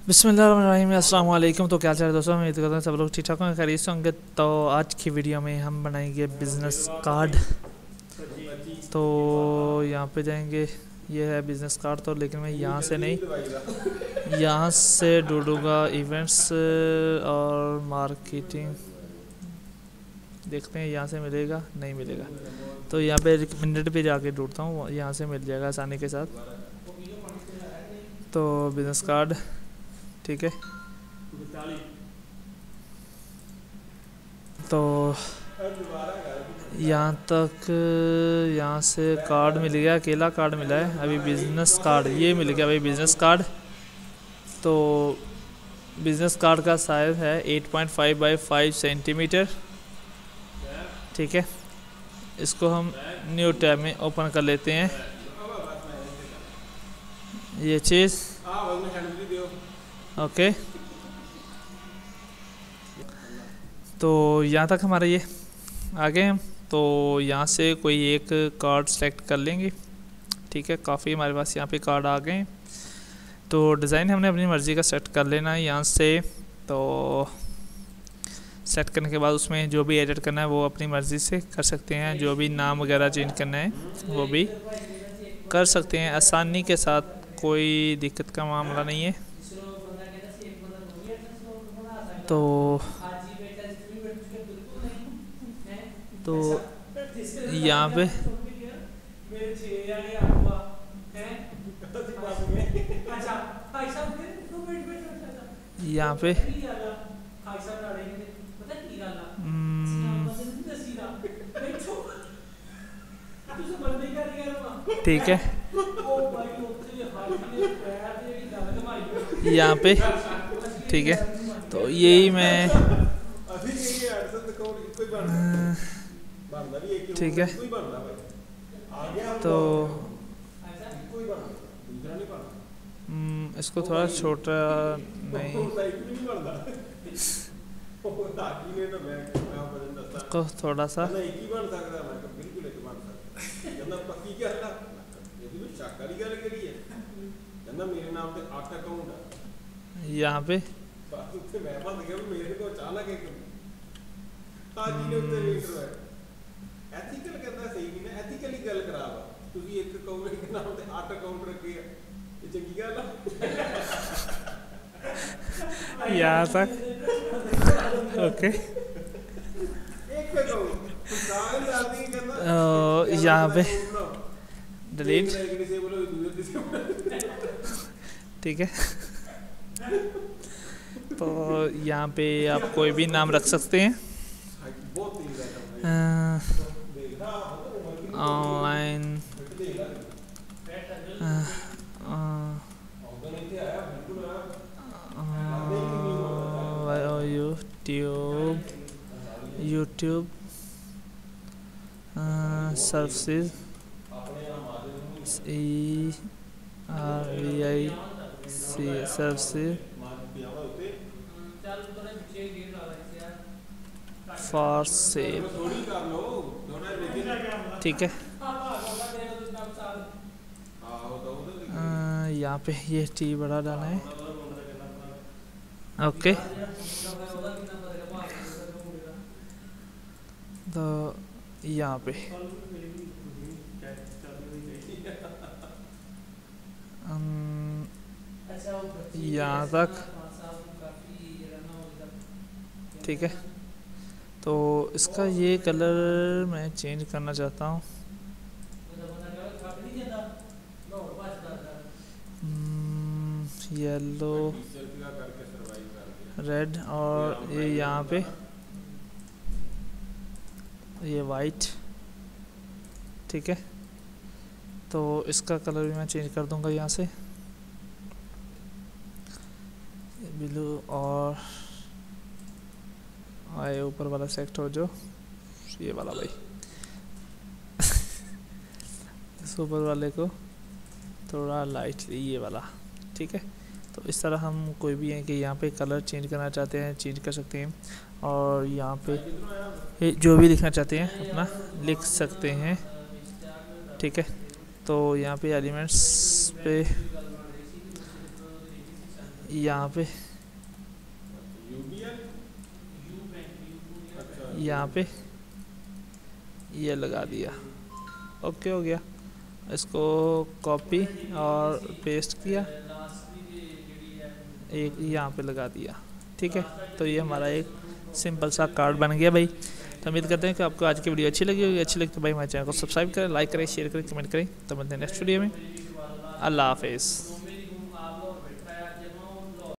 बिस्मिल्लाहिर्रहमानिर्रहीम, अस्सलाम वालेकुम। तो क्या चल रहा है दोस्तों, उम्मीद करता हूँ सब लोग ठीक ठाक होंगे, खैरियत से होंगे। तो आज की वीडियो में हम बनाएंगे बिज़नेस कार्ड। तो यहाँ पे जाएंगे, ये है बिज़नेस कार्ड। तो लेकिन मैं यहाँ से नहीं, यहाँ से ढूंढूंगा इवेंट्स और मार्केटिंग। देखते हैं यहाँ से मिलेगा नहीं मिलेगा। तो यहाँ पे मिनट पे जाके ढूंढता हूँ, यहाँ से मिल जाएगा आसानी के साथ। तो बिज़नेस कार्ड, ठीक है। तो यहाँ तक, यहाँ से कार्ड मिल गया, अकेला कार्ड मिला है अभी। बिजनेस कार्ड ये मिल गया भाई, बिजनेस कार्ड। तो बिजनेस कार्ड का साइज है 8.5 बाई 5 सेंटीमीटर, ठीक है। इसको हम न्यू टैब में ओपन कर लेते हैं, ये चीज़, ओके। तो यहाँ तक हमारा ये आ गए हम। तो यहाँ से कोई एक कार्ड सेलेक्ट कर लेंगे, ठीक है। काफ़ी हमारे पास यहाँ पे कार्ड आ गए। तो डिज़ाइन हमने अपनी मर्ज़ी का सेट कर लेना है यहाँ से। तो सेट करने के बाद उसमें जो भी एडिट करना है वो अपनी मर्ज़ी से कर सकते हैं। जो भी नाम वगैरह चेंज करना है वो भी कर सकते हैं आसानी के साथ, कोई दिक्कत का मामला नहीं है। तो यहाँ पे यहाँ पे ठीक है, यहाँ पे ठीक है। तो यही मैं, ठीक है। तो इसको थोड़ा छोटा नहीं, इसको थोड़ा सा यहाँ पे यहाँ तक, ओके। यहाँ पे डिलीट, ठीक है। तो यहाँ पे आप कोई भी नाम रख सकते हैं, online YouTube services, services for sale, ठीक है। यहाँ पे ये टी बड़ा डालना है, ओके। तो यहाँ पे यहाँ तक, ठीक है। तो इसका ये कलर मैं चेंज करना चाहता हूँ, येलो, रेड, और ये यहाँ पे ये वाइट, ठीक है। तो इसका कलर भी मैं चेंज कर दूंगा यहाँ से, ब्लू, और आए ऊपर वाला सेक्टर जो ये वाला भाई इस ऊपर वाले को थोड़ा लाइट ये वाला, ठीक है। तो इस तरह हम कोई भी है कि यहाँ पे कलर चेंज करना चाहते हैं चेंज कर सकते हैं, और यहाँ पे जो भी लिखना चाहते हैं अपना लिख सकते हैं, ठीक है। तो यहाँ पे एलिमेंट्स पे यहाँ पे ये लगा दिया। ओके हो गया। इसको कॉपी और पेस्ट किया, एक यहाँ पे लगा दिया। ठीक है, तो ये हमारा एक सिंपल सा कार्ड बन गया भाई। तो उम्मीद करते हैं कि आपको आज की वीडियो अच्छी लगी होगी। अच्छी लगी तो भाई हमारे चैनल को सब्सक्राइब करें, लाइक करें, शेयर करें, कमेंट करें। तो मिलते हैं नेक्स्ट वीडियो में। अल्लाह हाफिज़।